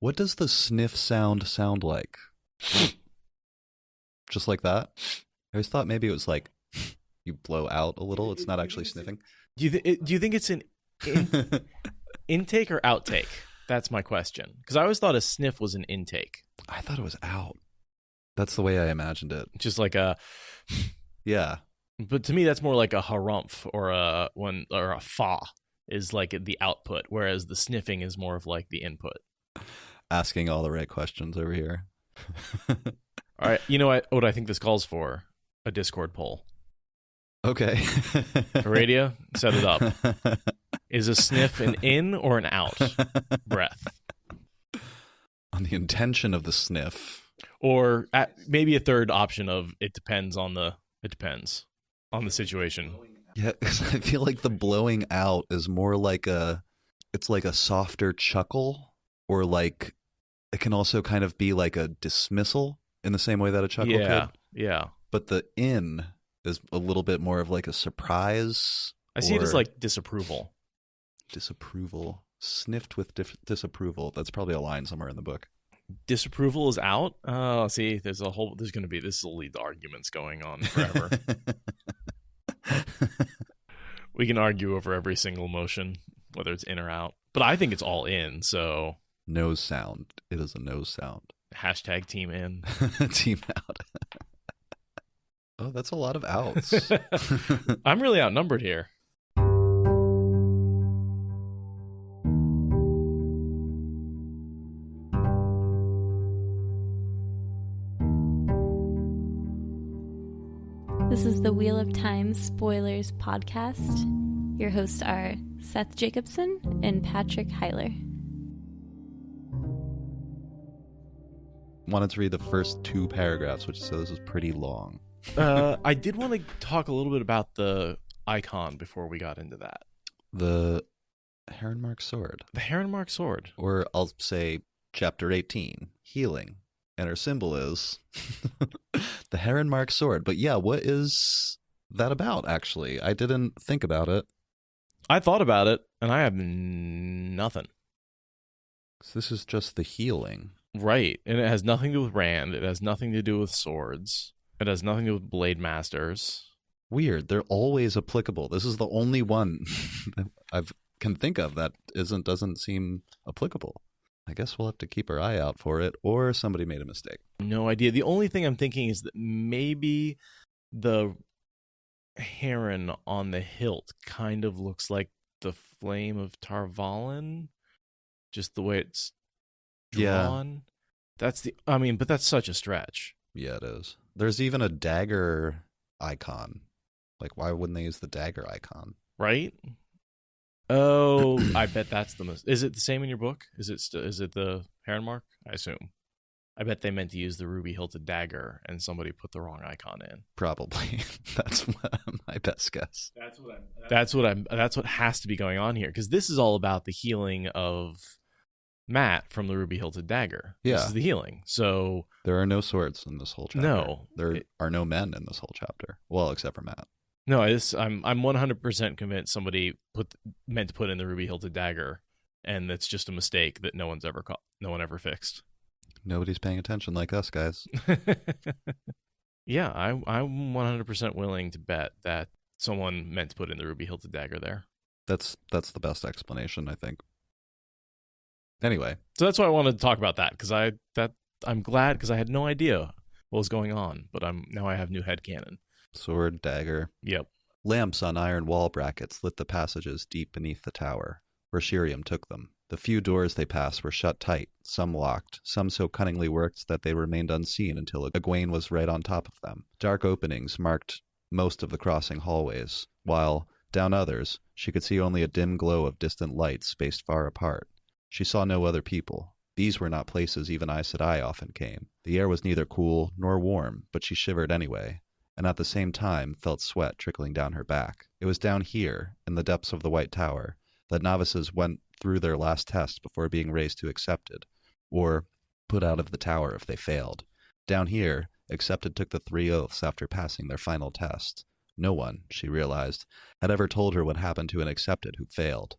What does the sniff sound like? Just like that? I always thought maybe it was like you blow out a little. It's not actually sniffing. Do you think it's an intake or outtake? That's my question. Because I always thought a sniff was an intake. I thought it was out. That's the way I imagined it. Just like a... Yeah. But to me, that's more like a harumph or a fa is like the output, whereas the sniffing is more of like the input. Asking all the right questions over here. All right. You know what I think this calls for? A Discord poll. Okay. Aradia, set it up. Is a sniff an in or an out breath? On the intention of the sniff. Or maybe a third option of it depends on the situation. Yeah, because I feel like the blowing out is more like it's like a softer chuckle, or like it can also kind of be like a dismissal in the same way that a chuckle could. Yeah. But the in is a little bit more of like a surprise. I see it as like disapproval. Disapproval. Sniffed with disapproval. That's probably a line somewhere in the book. Disapproval is out. Oh, see, this will lead to arguments going on forever. We can argue over every single motion, whether it's in or out. But I think it's all in, so... Nose sound. It is a nose sound. Hashtag team in. Team out. Oh, that's a lot of outs. I'm really outnumbered here. This is the Wheel of Time Spoilers podcast. Your hosts are Seth Jacobson and Patrick Heiler. Wanted to read the first 2 paragraphs, which says this is pretty long. I did want to talk a little bit about the icon before we got into that. The heron-marked sword. The heron-marked sword. Or I'll say chapter 18, healing. And her symbol is the heron-marked sword. But yeah, what is that about, actually? I didn't think about it. I thought about it, and I have nothing. So this is just the healing. Right, and it has nothing to do with Rand. It has nothing to do with swords. It has nothing to do with Blade Masters. Weird. They're always applicable. This is the only one I can think of that doesn't seem applicable. I guess we'll have to keep our eye out for it, or somebody made a mistake. No idea. The only thing I'm thinking is that maybe the heron on the hilt kind of looks like the flame of Tarvalin, just the way it's drawn. Yeah. But that's such a stretch. Yeah, it is. There's even a dagger icon. Like, why wouldn't they use the dagger icon? Right? Oh, I bet that's the most. Is it the same in your book? Is it the heron mark? I assume. I bet they meant to use the Ruby Hilted Dagger, and somebody put the wrong icon in. Probably. That's my best guess. That's what has to be going on here, because this is all about the healing of Matt from the Ruby Hilted Dagger. Yeah. This is the healing. So there are no swords in this whole chapter. No. There are no men in this whole chapter. Well, except for Matt. No, I'm 100% convinced somebody meant to put in the Ruby Hilted Dagger, and that's just a mistake that no one ever fixed. Nobody's paying attention like us, guys. Yeah, I'm 100% willing to bet that someone meant to put in the Ruby Hilted Dagger there. That's the best explanation, I think. Anyway, so that's why I wanted to talk about that, because I'm glad, because I had no idea what was going on, but now I have new headcanon. Sword, dagger. Yep. Lamps on iron wall brackets lit the passages deep beneath the tower, where Sheriam took them. The few doors they passed were shut tight, some locked, some so cunningly worked that they remained unseen until Egwene was right on top of them. Dark openings marked most of the crossing hallways, while, down others, she could see only a dim glow of distant lights spaced far apart. She saw no other people. These were not places even Aes Sedai often came. The air was neither cool nor warm, but she shivered anyway, and at the same time felt sweat trickling down her back. It was down here, in the depths of the White Tower, that novices went through their last test before being raised to accepted, or put out of the tower if they failed. Down here, accepted took the 3 oaths after passing their final test. No one, she realized, had ever told her what happened to an accepted who failed.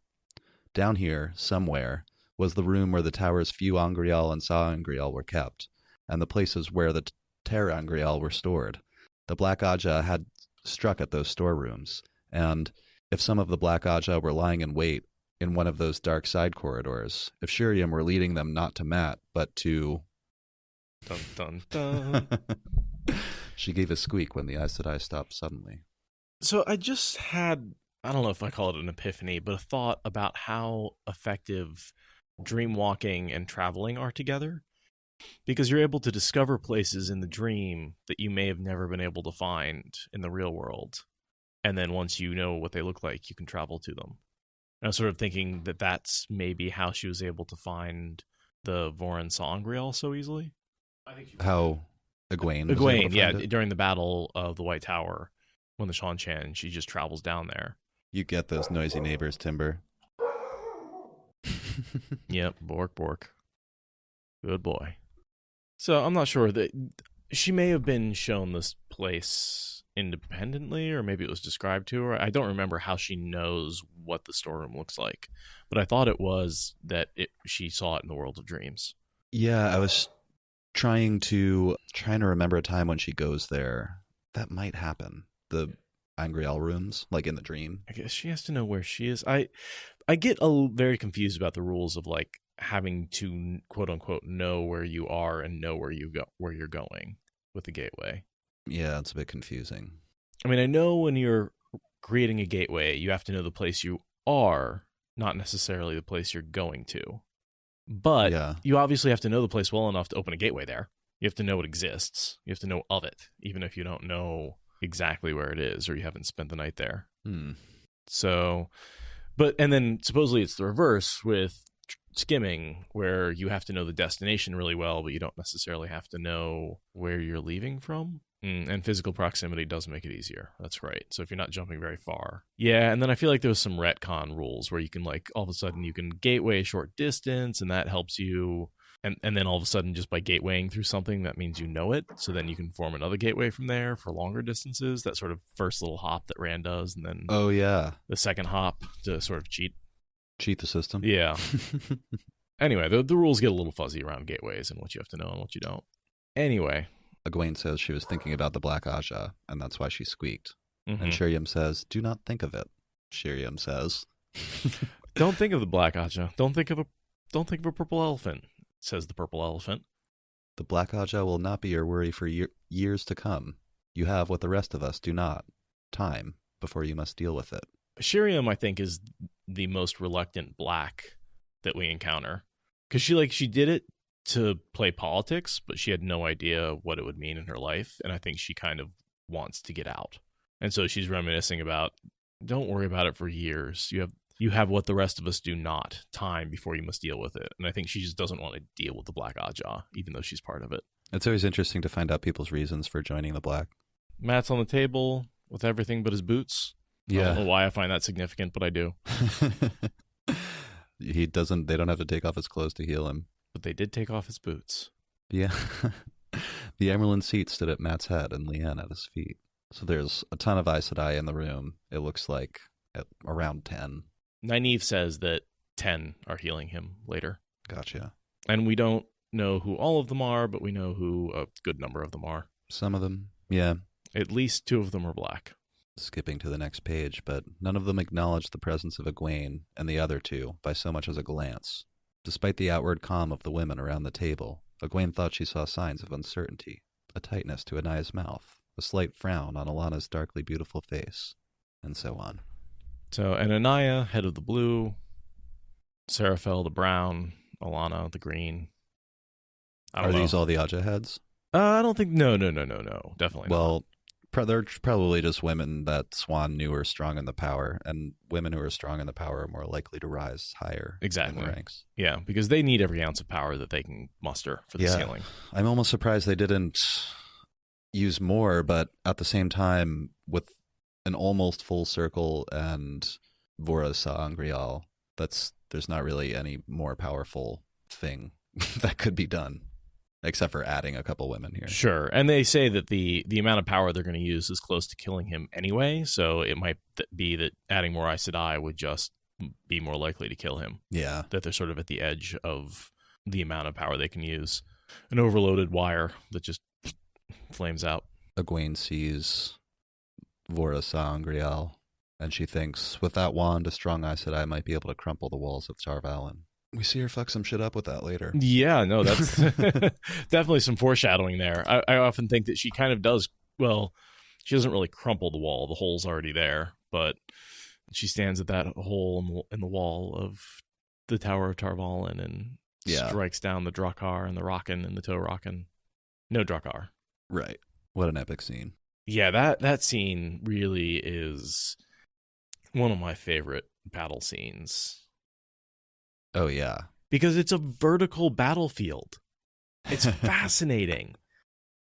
Down here, somewhere, was the room where the tower's few Angreal and Saangreal were kept, and the places where the Terangreal were stored. The Black Ajah had struck at those storerooms, and if some of the Black Ajah were lying in wait in one of those dark side corridors, if Sheriam were leading them not to Mat, but to... Dun, dun, dun. She gave a squeak when the Aes Sedai stopped suddenly. So I just had, I don't know if I call it an epiphany, but a thought about how effective dream walking and traveling are together. Because you're able to discover places in the dream that you may have never been able to find in the real world. And then once you know what they look like, you can travel to them. And I was sort of thinking that that's maybe how she was able to find the Vora and Saangreal so easily. How Egwene was able to find it? During the Battle of the White Tower, when the Shan-Chan, she just travels down there. You get those noisy neighbors, Timber. Yep, bork, bork. Good boy. So I'm not sure that she may have been shown this place independently, or maybe it was described to her. I don't remember how she knows what the storeroom looks like, but I thought it was that she saw it in the World of Dreams. Yeah, I was trying to remember a time when she goes there. That might happen. The Angreal rooms, like in the dream. I guess she has to know where she is. I get very confused about the rules of like having to quote unquote know where you are and know where you're going with the gateway. Yeah, it's a bit confusing. I mean, I know when you're creating a gateway, you have to know the place you are, not necessarily the place you're going to. But yeah. You obviously have to know the place well enough to open a gateway there. You have to know it exists. You have to know of it, even if you don't know exactly where it is or you haven't spent the night there. So, and then supposedly it's the reverse with skimming, where you have to know the destination really well, but you don't necessarily have to know where you're leaving from. And physical proximity does make it easier. That's right. So if you're not jumping very far. Yeah, and then I feel like there was some retcon rules where you can like all of a sudden you can gateway a short distance and that helps you. And then all of a sudden just by gatewaying through something, that means you know it. So then you can form another gateway from there for longer distances. That sort of first little hop that Rand does. And then the second hop to sort of cheat the system. Yeah. Anyway, the rules get a little fuzzy around gateways and what you have to know and what you don't. Anyway. Egwene says she was thinking about the Black Ajah, and that's why she squeaked. Mm-hmm. And Sheriam says, do not think of it. Sheriam says. Don't think of the Black Ajah. Don't think of a purple elephant, says the purple elephant. The Black Ajah will not be your worry for years to come. You have what the rest of us do not. Time, before you must deal with it. Sheriam, I think, is the most reluctant black that we encounter. Because she did it to play politics, but she had no idea what it would mean in her life, and I think she kind of wants to get out. And so she's reminiscing about, don't worry about it for years. You have what the rest of us do not, time before you must deal with it. And I think she just doesn't want to deal with the Black Ajah, even though she's part of it. It's always interesting to find out people's reasons for joining the Black. Matt's on the table with everything but his boots. Yeah. I don't know why I find that significant, but I do. They don't have to take off his clothes to heal him. But they did take off his boots. Yeah. The Emerald seat stood at Matt's head and Leanne at his feet. So there's a ton of Aes Sedai in the room. It looks like at around 10. Nynaeve says that 10 are healing him later. Gotcha. And we don't know who all of them are, but we know who a good number of them are. Some of them, yeah. At least 2 of them are black. Skipping to the next page, but none of them acknowledged the presence of Egwene and the other 2 by so much as a glance. Despite the outward calm of the women around the table, Egwene thought she saw signs of uncertainty, a tightness to Anaya's mouth, a slight frown on Alana's darkly beautiful face, and so on. So, and Anaya, head of the blue, Seraphel, the brown, Alana, the green. Are these all the Ajah heads? I don't think, no, definitely not. Well, they're probably just women that Swan knew were strong in the power, and women who are strong in the power are more likely to rise higher in the ranks. Yeah, because they need every ounce of power that they can muster for this healing. I'm almost surprised they didn't use more, but at the same time, with an almost full circle and Vora Saangreal, there's not really any more powerful thing that could be done. Except for adding a couple women here. Sure. And they say that the amount of power they're going to use is close to killing him anyway. So it might be that adding more Aes Sedai would just be more likely to kill him. Yeah. That they're sort of at the edge of the amount of power they can use. An overloaded wire that just flames out. Egwene sees Vora Sangreal, and she thinks, with that wand, a strong Aes Sedai might be able to crumple the walls of Tar Valon. We see her fuck some shit up with that later. Yeah, no, that's definitely some foreshadowing there. I often think that she kind of does, well, she doesn't really crumple the wall. The hole's already there, but she stands at that hole in the wall of the Tower of Tar Valon and strikes down the Drakkar and the Rockin and the Toe Rockin. No Drakkar. Right. What an epic scene. Yeah, that scene really is one of my favorite battle scenes. Oh, yeah. Because it's a vertical battlefield. It's fascinating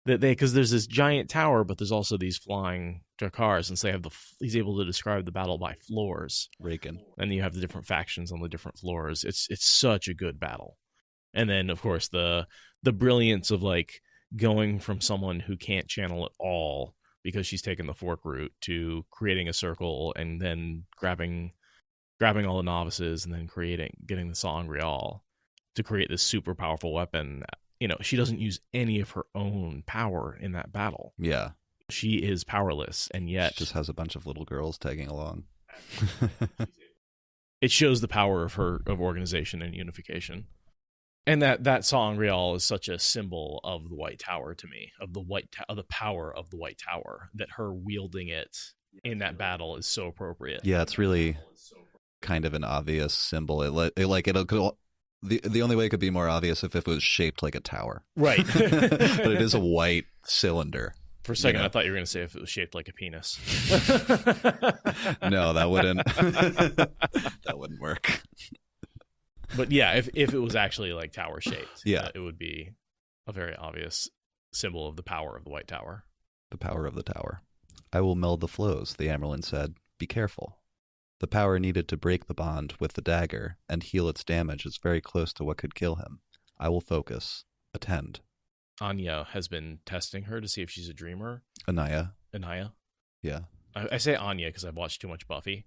that because there's this giant tower, but there's also these flying Drakkars, and so he's able to describe the battle by floors. Raken. And you have the different factions on the different floors. It's such a good battle. And then, of course, the brilliance of like going from someone who can't channel at all because she's taken the fork route to creating a circle and then grabbing all the novices and then getting the Sangreal to create this super powerful weapon. You know, she doesn't use any of her own power in that battle. Yeah. She is powerless, and yet... She just has a bunch of little girls tagging along. It shows the power of organization and unification. And that Sangreal is such a symbol of the White Tower to me, of the power of the White Tower, that her wielding it in that battle is so appropriate. Yeah, it's really kind of an obvious symbol. The only way it could be more obvious if it was shaped like a tower. Right. But it is a white cylinder. For a second, I thought you were going to say if it was shaped like a penis. No, that wouldn't work. But yeah, if it was actually like tower shaped, yeah, it would be a very obvious symbol of the power of the White Tower. The power of the tower. I will meld the flows, the Amerlin said. Be careful. The power needed to break the bond with the dagger and heal its damage is very close to what could kill him. I will focus. Attend. Ajah has been testing her to see if she's a dreamer. Anaya. Yeah. I say Ajah because I've watched too much Buffy.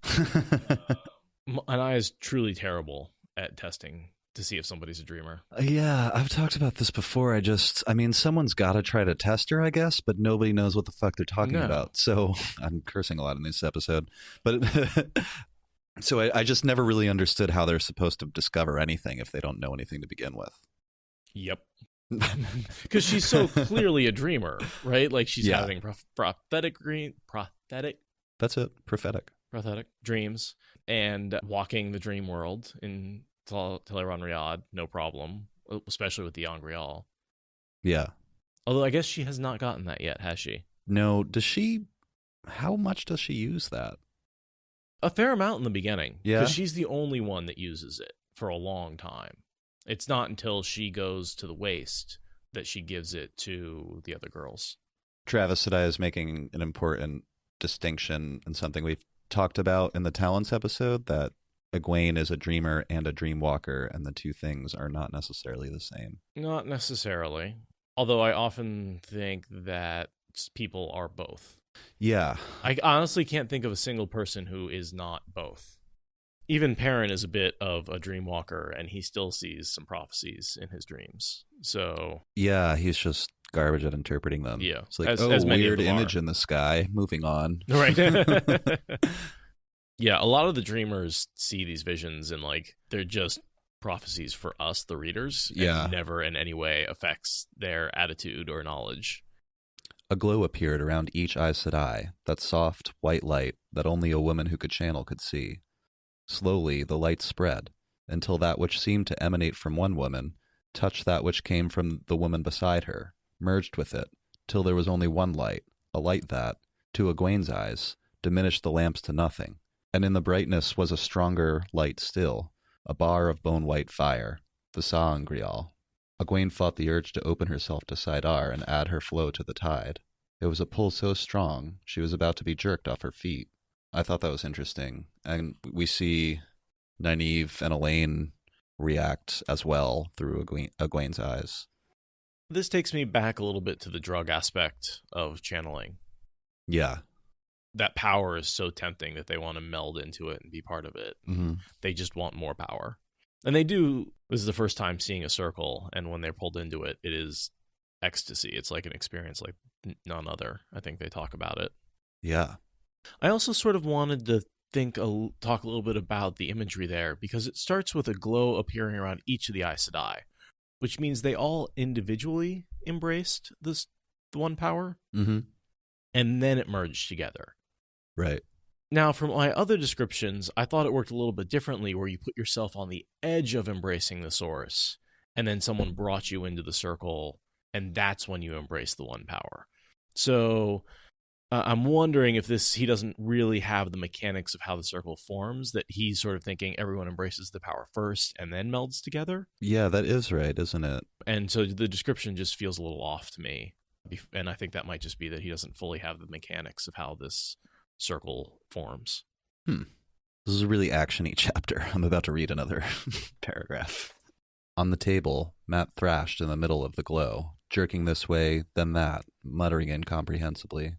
Anaya is truly terrible at testing to see if somebody's a dreamer. Yeah, I've talked about this before. Someone's got to try to test her, I guess, but nobody knows what the fuck they're talking about. So I'm cursing a lot in this episode. But so I just never really understood how they're supposed to discover anything if they don't know anything to begin with. Yep. Because she's so clearly a dreamer, right? Like she's having prophetic. That's it. Prophetic dreams and walking the dream world in Teleron Riyadh, no problem, especially with the Angreal. Yeah. Although I guess she has not gotten that yet, has she? No. Does she? How much does she use that? A fair amount in the beginning. Yeah. Because she's the only one that uses it for a long time. It's not until she goes to the waste that she gives it to the other girls. Travis Sedai is making an important distinction and something we've talked about in the Talents episode, that Egwene is a dreamer and a dreamwalker, and the two things are not necessarily the same. Not necessarily. Although I often think that people are both. Yeah. I honestly can't think of a single person who is not both. Even Perrin is a bit of a dreamwalker, and he still sees some prophecies in his dreams. So yeah, he's just garbage at interpreting them. Yeah. It's like, as weird image in the sky. Moving on. Right. Yeah, a lot of the dreamers see these visions and like they're just prophecies for us, the readers. Yeah. And never in any way affects their attitude or knowledge. A glow appeared around each Aes Sedai, that soft, white light that only a woman who could channel could see. Slowly, the light spread, until that which seemed to emanate from one woman touched that which came from the woman beside her, merged with it, till there was only one light, a light that, to Egwene's eyes, diminished the lamps to nothing, and in the brightness was a stronger light still, a bar of bone-white fire, the Sangreal. Egwene fought the urge to open herself to Saidar and add her flow to the tide. It was a pull so strong, she was about to be jerked off her feet. I thought that was interesting. And we see Nynaeve and Elaine react as well through Egwene's eyes. This takes me back a little bit to the drug aspect of channeling. Yeah. that power is so tempting that they want to meld into it and be part of it. Mm-hmm. They just want more power. And they do. This is the first time seeing a circle, and when they're pulled into it, it is ecstasy. It's like an experience like none other. I think they talk about it. Yeah. I also sort of wanted to talk a little bit about the imagery there, because it starts with a glow appearing around each of the Aes Sedai, which means they all individually embraced the one power, Mm-hmm. and then it merged together. Right. Now, from my other descriptions, I thought it worked a little bit differently, where you put yourself on the edge of embracing the source, and then someone brought you into the circle, and that's when you embrace the one power. So I'm wondering if he doesn't really have the mechanics of how the circle forms, that he's sort of thinking everyone embraces the power first and then melds together. Yeah, that is right, isn't it? And so the description just feels a little off to me. And I think that might just be that he doesn't fully have the mechanics of how this circle forms. This is a really action-y chapter. I'm about to read another paragraph. On the table, Matt thrashed in the middle of the glow, jerking this way, then that, muttering incomprehensibly.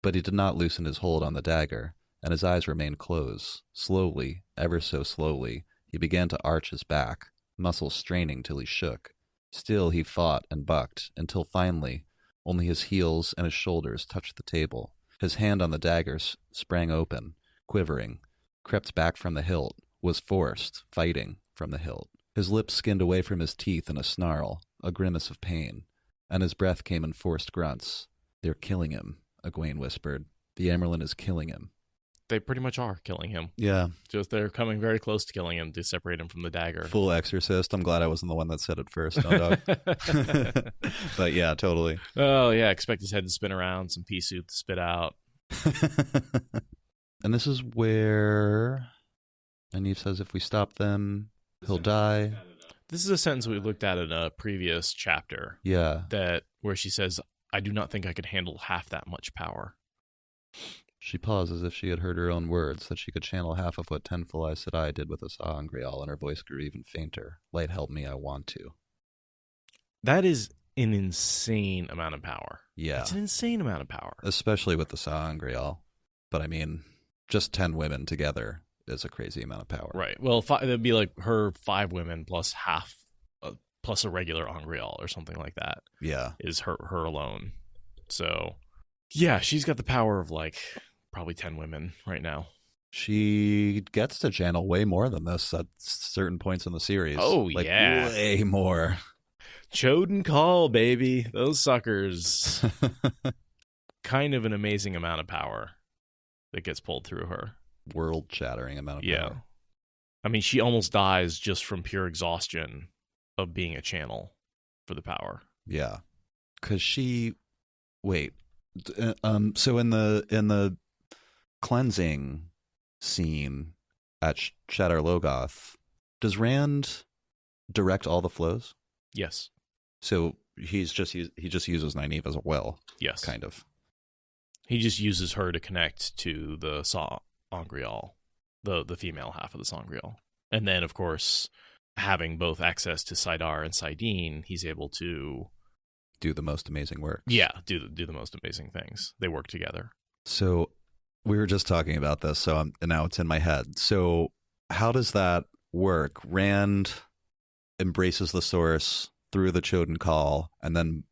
But he did not loosen his hold on the dagger, and his eyes remained closed. Slowly, ever so slowly, he began to arch his back, muscles straining till he shook. Still he fought and bucked, until finally only his heels and his shoulders touched the table. His hand on the dagger sprang open, quivering, crept back from the hilt, was forced, fighting, from the hilt. His lips skinned away from his teeth in a snarl, a grimace of pain, and his breath came in forced grunts. "They're killing him," Egwene whispered. "The Amerlin is killing him." They pretty much are killing him. Yeah. Just they're coming very close to killing him to separate him from the dagger. Full exorcist. I'm glad I wasn't the one that said it first. No, dog. But yeah, totally. Oh, yeah. Expect his head to spin around, some pea soup to spit out. And this is where Nynaeve says if we stop them, he'll die. This is a sentence we looked at in a previous chapter. Yeah. Where she says, "I do not think I could handle half that much power." She paused as if she had heard her own words, that she could channel half of what tenfold Aes Sedai did with a sa'angreal, and her voice grew even fainter. "Light, help me, I want to." That is an insane amount of power. Yeah. It's an insane amount of power. Especially with the sa'angreal. But I mean, just 10 women together is a crazy amount of power. Right. Well, it'd be like her 5 women plus half, plus a regular Angreal or something like that. Yeah. Is her alone. So, yeah, she's got the power of like probably 10 women right now. She gets to channel way more than this at certain points in the series. Oh, like, yeah. Way more. Choden Call, baby. Those suckers. Kind of an amazing amount of power that gets pulled through her. World-shattering amount of power. I mean, she almost dies just from pure exhaustion of being a channel for the power. Yeah. Because she... Wait. So in the cleansing scene at Shadar Logoth, does Rand direct all the flows? Yes. So he just uses Nynaeve as a well. Yes. Kind of. He just uses her to connect to the sa'angreal, the female half of the sa'angreal. And then, of course, having both access to Saidar and Saidin, he's able to do the most amazing work. Yeah, do the most amazing things. They work together. So we were just talking about this, so now it's in my head. So how does that work? Rand embraces the source through the Choden Call and then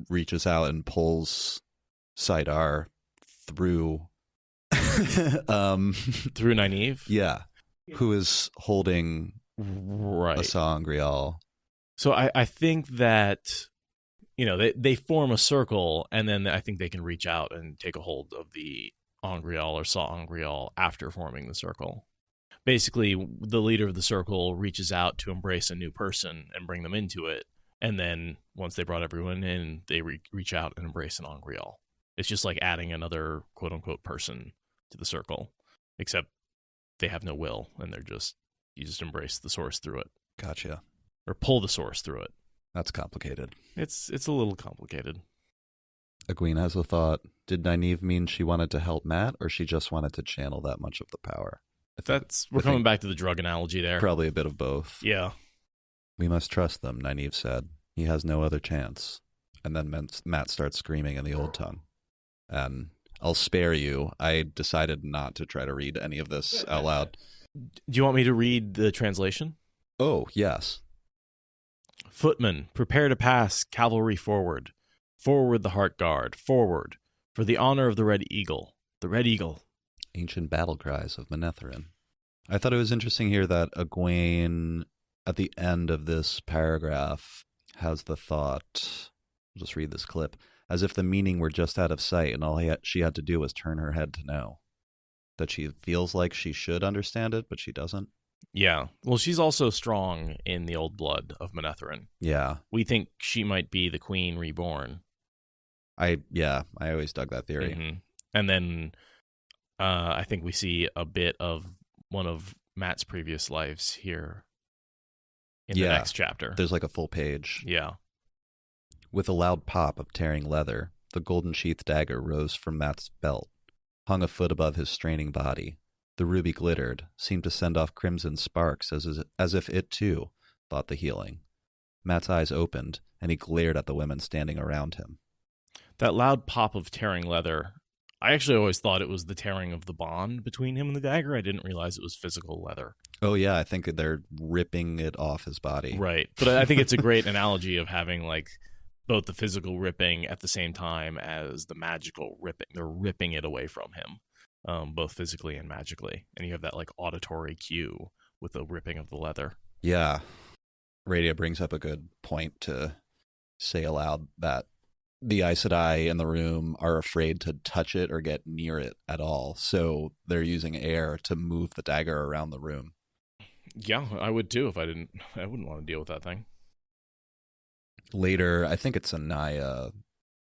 reaches out and pulls Saidar through through Nynaeve? Yeah. Who is holding right. a sa'angreal. So I think that, they form a circle, and then I think they can reach out and take a hold of the Angreal or sa'angreal after forming the circle. Basically, the leader of the circle reaches out to embrace a new person and bring them into it, and then once they brought everyone in, they reach out and embrace an Angreal. It's just like adding another quote-unquote person to the circle, except they have no will, and you just embrace the source through it. Gotcha. Or pull the source through it. That's complicated. It's a little complicated. Egwene has a thought. Did Nynaeve mean she wanted to help Matt, or she just wanted to channel that much of the power? We're coming back to the drug analogy there. Probably a bit of both. Yeah. We must trust them, Nynaeve said. He has no other chance. And then Matt starts screaming in the old tongue. And I'll spare you. I decided not to try to read any of this out loud. Do you want me to read the translation? Oh, yes. Footmen, prepare to pass, cavalry forward. Forward the Heart Guard, forward, for the honor of the Red Eagle. The Red Eagle. Ancient battle cries of Manetheren. I thought it was interesting here that Egwene, at the end of this paragraph, has the thought, I'll just read this clip, as if the meaning were just out of sight and all she had to do was turn her head to know. That she feels like she should understand it, but she doesn't. Yeah. Well, she's also strong in the old blood of Manetheren. Yeah. We think she might be the queen reborn. I always dug that theory. Mm-hmm. And then I think we see a bit of one of Matt's previous lives here in the next chapter. There's like a full page. Yeah. With a loud pop of tearing leather, the golden sheathed dagger rose from Matt's belt, hung a foot above his straining body. The ruby glittered, seemed to send off crimson sparks as if it, too, thought the healing. Matt's eyes opened, and he glared at the women standing around him. That loud pop of tearing leather, I actually always thought it was the tearing of the bond between him and the dagger. I didn't realize it was physical leather. Oh, yeah, I think they're ripping it off his body. Right. But I think it's a great analogy of having, like, both the physical ripping at the same time as the magical ripping. They're ripping it away from him, both physically and magically. And you have that, like, auditory cue with the ripping of the leather. Yeah. Radia brings up a good point to say aloud that the Aes Sedai in the room are afraid to touch it or get near it at all. So they're using air to move the dagger around the room. Yeah, I would too if I wouldn't want to deal with that thing. Later, I think it's Anaya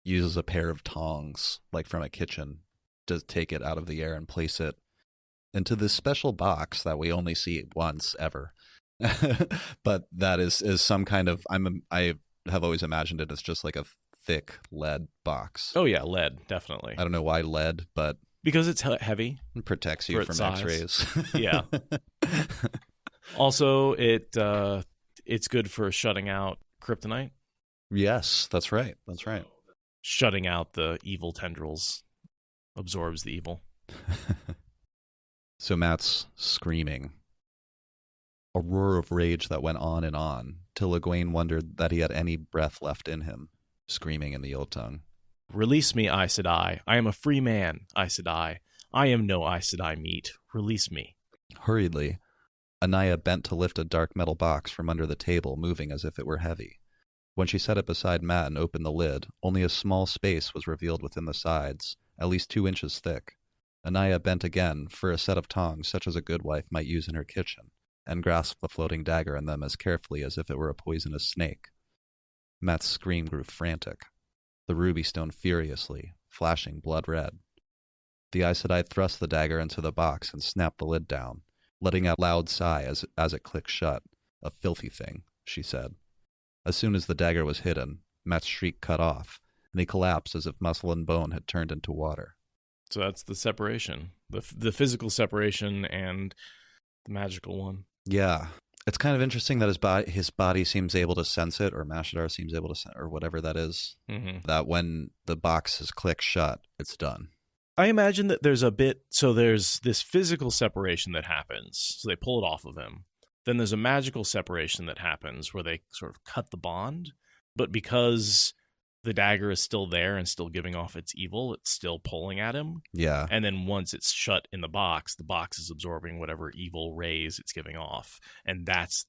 uses a pair of tongs, like from a kitchen, to take it out of the air and place it into this special box that we only see once ever. But that is some kind of, I have always imagined it as just like a thick lead box. Oh yeah, lead, definitely. I don't know why lead, but because it's heavy. It protects you from X-rays. Yeah. Also, it's good for shutting out kryptonite. Yes, that's right. That's right. Shutting out the evil tendrils absorbs the evil. So Matt's screaming. A roar of rage that went on, till Egwene wondered that he had any breath left in him, screaming in the old tongue. Release me, Aes Sedai. I am a free man, Aes Sedai. I am no Aes Sedai meat. Release me. Hurriedly, Anaya bent to lift a dark metal box from under the table, moving as if it were heavy. When she set it beside Matt and opened the lid, only a small space was revealed within the sides, at least 2 inches thick. Anaya bent again for a set of tongs such as a good wife might use in her kitchen, and grasped the floating dagger in them as carefully as if it were a poisonous snake. Matt's scream grew frantic. The ruby stone furiously, flashing blood red. The Aes Sedai thrust the dagger into the box and snapped the lid down, letting out a loud sigh as it clicked shut. A filthy thing, she said. As soon as the dagger was hidden, Matt's shriek cut off, and he collapsed as if muscle and bone had turned into water. So that's the separation. The physical separation and the magical one. Yeah. It's kind of interesting that his body seems able to sense it, or Shadar seems able to sense, or whatever that is, that when the box is clicked shut, it's done. I imagine that there's this physical separation that happens, so they pull it off of him. Then there's a magical separation that happens where they sort of cut the bond, but because the dagger is still there and still giving off its evil, it's still pulling at him. Yeah. And then once it's shut in the box is absorbing whatever evil rays it's giving off. And that's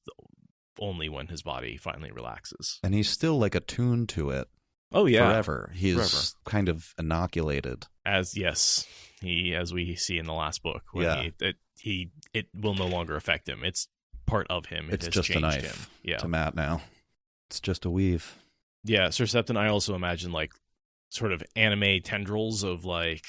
only when his body finally relaxes. And he's still like attuned to it. Oh, yeah. Forever. He's kind of inoculated. As we see in the last book. When it will no longer affect him. It's part of him. It's just a knife to Matt now. It's just a weave. Yeah, Sir Septon, I also imagine like sort of anime tendrils of like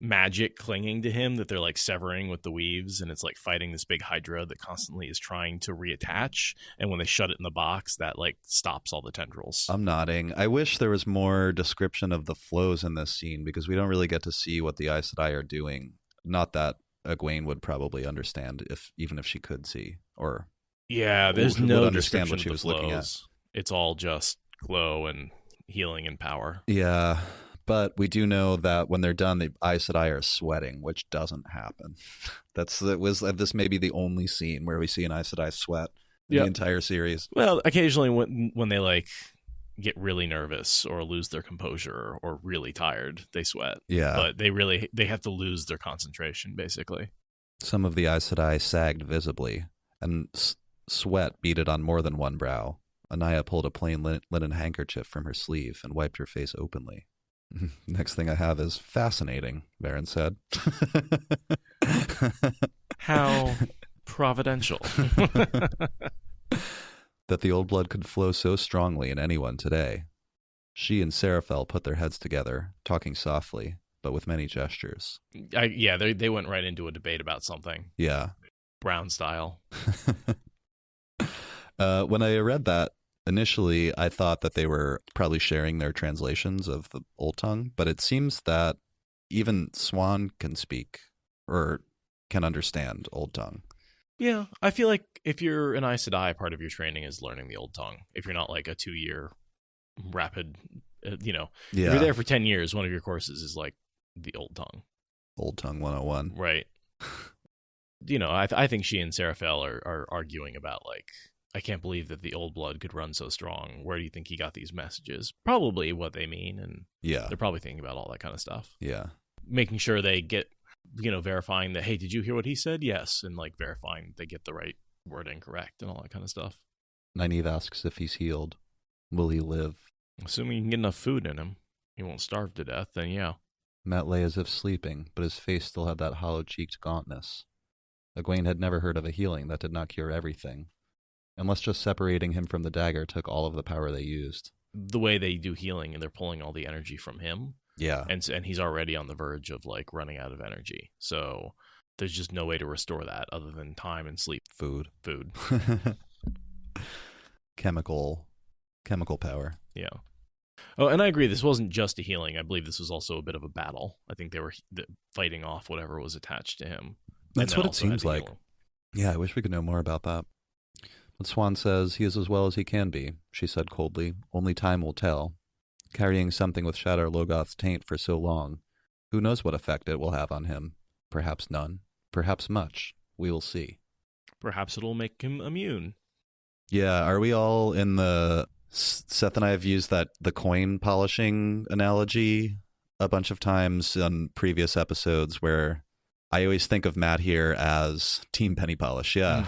magic clinging to him that they're like severing with the weaves, and it's like fighting this big hydra that constantly is trying to reattach, and when they shut it in the box, that like stops all the tendrils. I'm nodding. I wish there was more description of the flows in this scene, because we don't really get to see what the Aes Sedai are doing. Not that Egwene would probably understand, even if she could see, or there's no understand what she was flows. looking at. It's all just glow and healing and power. Yeah, But we do know that when they're done, the Aes Sedai are sweating, which doesn't happen. This may be the only scene where we see an Aes Sedai sweat in the entire series. Well, occasionally when they like get really nervous or lose their composure or really tired, they sweat. Yeah. But they have to lose their concentration, basically. Some of the Aes Sedai sagged visibly, and sweat beaded on more than one brow. Anaya pulled a plain linen handkerchief from her sleeve and wiped her face openly. Next thing I have is fascinating, Varen said. How providential. That the old blood could flow so strongly in anyone today. She and Seraphel put their heads together, talking softly, but with many gestures. They went right into a debate about something. Yeah. Brown style. When I read that, initially I thought that they were probably sharing their translations of the Old Tongue, but it seems that even Siuan can speak or can understand Old Tongue. Yeah, I feel like if you're an Aes Sedai, part of your training is learning the Old Tongue. If you're not like a 2-year rapid, if you're there for 10 years, one of your courses is like the Old Tongue. Old Tongue 101. Right. I think she and Seraphel are arguing about like, I can't believe that the old blood could run so strong. Where do you think he got these messages? Probably what they mean, and they're probably thinking about all that kind of stuff. Yeah. Making sure they get, verifying that, hey, did you hear what he said? Yes. And like verifying they get the right wording correct and all that kind of stuff. Nynaeve asks if he's healed. Will he live? Assuming you can get enough food in him, he won't starve to death, then yeah. Matt lay as if sleeping, but his face still had that hollow-cheeked gauntness. Egwene had never heard of a healing that did not cure everything. Unless just separating him from the dagger took all of the power they used. The way they do healing, and they're pulling all the energy from him. Yeah. And he's already on the verge of like running out of energy. So there's just no way to restore that other than time and sleep. Food. Chemical power. Yeah. Oh, and I agree. This wasn't just a healing. I believe this was also a bit of a battle. I think they were fighting off whatever was attached to him. That's what it seems like. Yeah, I wish we could know more about that. But Siuan says he is as well as he can be, she said coldly. Only time will tell. Carrying something with Shadar Logoth's taint for so long, who knows what effect it will have on him? Perhaps none. Perhaps much. We will see. Perhaps it'll make him immune. Yeah, are we all in the... Seth and I have used the coin polishing analogy a bunch of times on previous episodes where I always think of Matt here as Team Penny Polish. Yeah.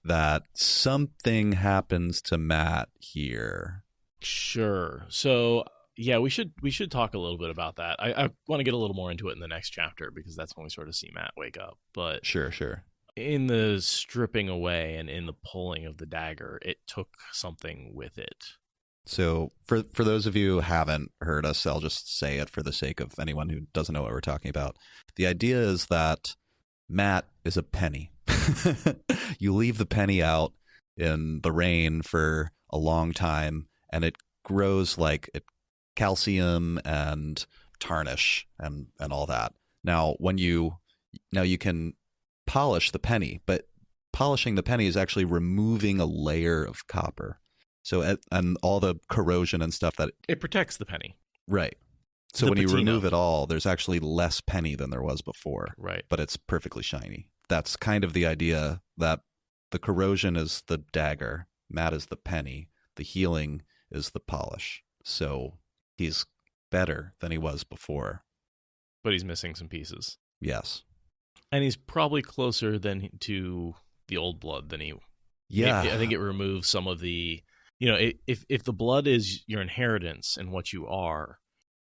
That something happens to Matt here. Sure. So, yeah, we should talk a little bit about that. I want to get a little more into it in the next chapter because that's when we sort of see Matt wake up. But Sure. In the stripping away and in the pulling of the dagger, it took something with it. So for those of you who haven't heard us, I'll just say it for the sake of anyone who doesn't know what we're talking about. The idea is that Matt is a penny. You leave the penny out in the rain for a long time, and it grows like calcium and tarnish and all that. Now you can polish the penny, but polishing the penny is actually removing a layer of copper. So and all the corrosion and stuff that it protects the penny. Right. So when you remove it all, there's actually less penny than there was before. Right. But it's perfectly shiny. That's kind of the idea, that the corrosion is the dagger, Matt is the penny, the healing is the polish. So he's better than he was before. But he's missing some pieces. Yes. And he's probably closer to the old blood than he... Yeah. I think it removes some of the... if the blood is your inheritance and what you are,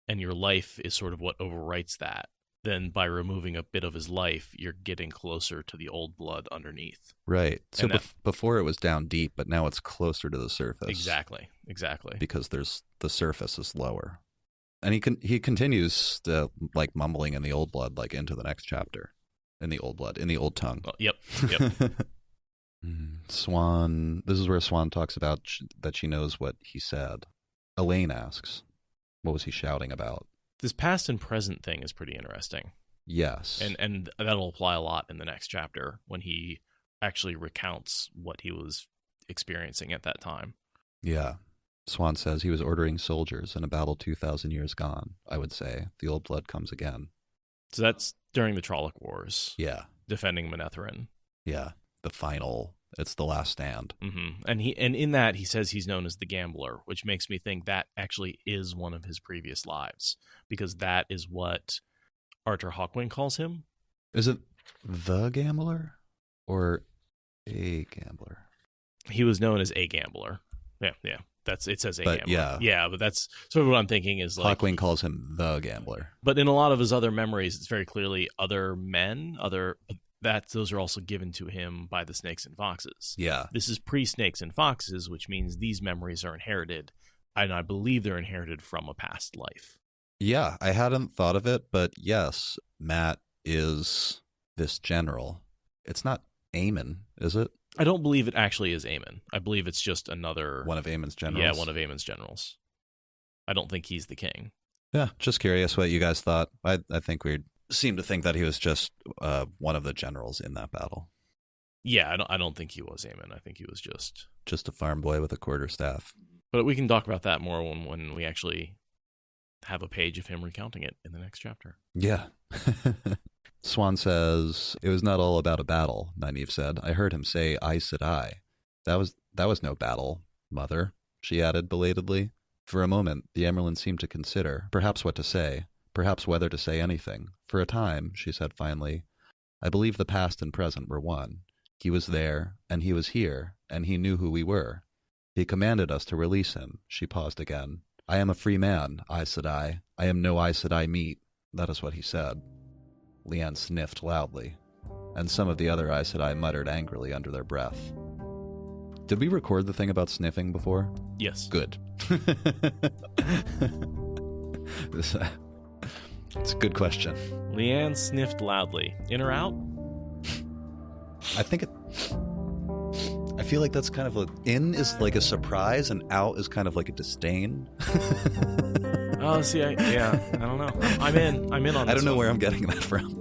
and your life is sort of what overwrites that, then by removing a bit of his life, you're getting closer to the old blood underneath. Right. So before it was down deep, but now it's closer to the surface. Exactly. Because the surface is lower. And he continues to, like, mumbling in the old blood, like, into the next chapter. In the old blood, in the old tongue. Oh, yep. Siuan, this is where Siuan talks about that she knows what he said. Elaine asks, what was he shouting about? This past and present thing is pretty interesting. Yes. And that'll apply a lot in the next chapter when he actually recounts what he was experiencing at that time. Yeah. Swan says he was ordering soldiers in a battle 2,000 years gone. I would say the old blood comes again. So that's during the Trolloc Wars. Yeah. Defending Manetheren. Yeah. It's the last stand. Mm-hmm. And in that he says he's known as the Gambler, which makes me think that actually is one of his previous lives, because that is what Arthur Hawkwing calls him. Is it the Gambler or a Gambler? He was known as a Gambler. Yeah. It says a Gambler. Yeah, but that's sort of what I'm thinking is like Hawkwing calls him the Gambler. But in a lot of his other memories, it's very clearly other men, those are also given to him by the Snakes and Foxes. Yeah. This is pre-Snakes and Foxes, which means these memories are inherited, and I believe they're inherited from a past life. Yeah, I hadn't thought of it, but yes, Matt is this general. It's not Aemon, is it? I don't believe it actually is Aemon. I believe it's just another... One of Aemon's generals? Yeah, one of Aemon's generals. I don't think he's the king. Yeah, just curious what you guys thought. I think we seem to think that he was just one of the generals in that battle. Yeah, I don't think he was Aemon. I think he was just a farm boy with a quarterstaff. But we can talk about that more when we actually have a page of him recounting it in the next chapter. Yeah. Swan says, it was not all about a battle, Nynaeve said. I heard him say Aes Sedai. That was no battle, mother, she added belatedly. For a moment, the Emerald seemed to consider, perhaps what to say, perhaps whether to say anything. For a time, she said finally, I believe the past and present were one. He was there, and he was here, and he knew who we were. He commanded us to release him. She paused again. I am a free man, Aes Sedai. I am no Aes Sedai meat. That is what he said. Leanne sniffed loudly, and some of the other Aes Sedai muttered angrily under their breath. Did we record the thing about sniffing before? Yes. Good. It's a good question. Leanne sniffed loudly. In or out? I feel like that's kind of in is like a surprise and out is kind of like a disdain. Oh, see, I don't know. I'm in on this. I don't know where I'm getting that from.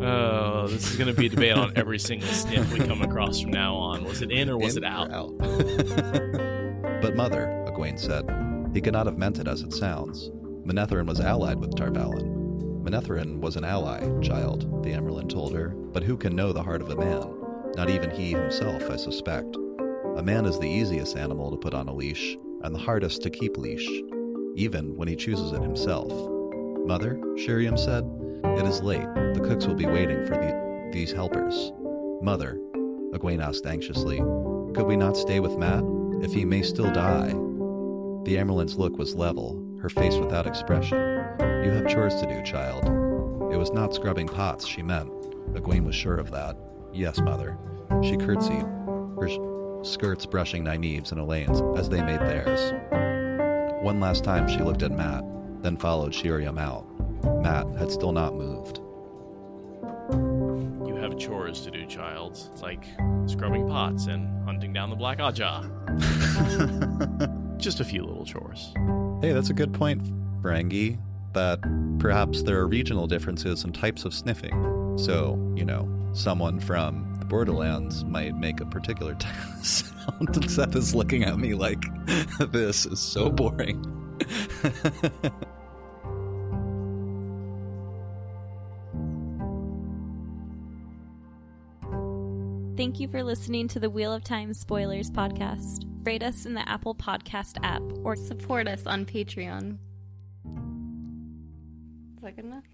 Oh, this is going to be a debate on every single sniff we come across from now on. Was it in or was it out? But mother, Egwene said, he could not have meant it as it sounds. Manetheren was allied with Tarvalin. Manetheren was an ally, child, the Emerald told her, but who can know the heart of a man? Not even he himself, I suspect. A man is the easiest animal to put on a leash, and the hardest to keep leash, even when he chooses it himself. Mother, Sheriam said, it is late. The cooks will be waiting for these helpers. Mother, Egwene asked anxiously, could we not stay with Matt, if he may still die? The Emerald's look was level, her face without expression. You have chores to do, child. It was not scrubbing pots she meant. Egwene was sure of that. Yes, mother. She curtsied, her skirts brushing Nynaeve's and Elaine's as they made theirs. One last time she looked at Matt, then followed Sheriam out. Matt had still not moved. You have chores to do, child, like scrubbing pots and hunting down the Black Ajah. Just a few little chores. Hey, that's a good point, Ferengi, that perhaps there are regional differences in types of sniffing. So, someone from the Borderlands might make a particular sound, and Seth is looking at me like, this is so boring. Thank you for listening to the Wheel of Time Spoilers podcast. Rate us in the Apple Podcast app or support us on Patreon. Is that good enough?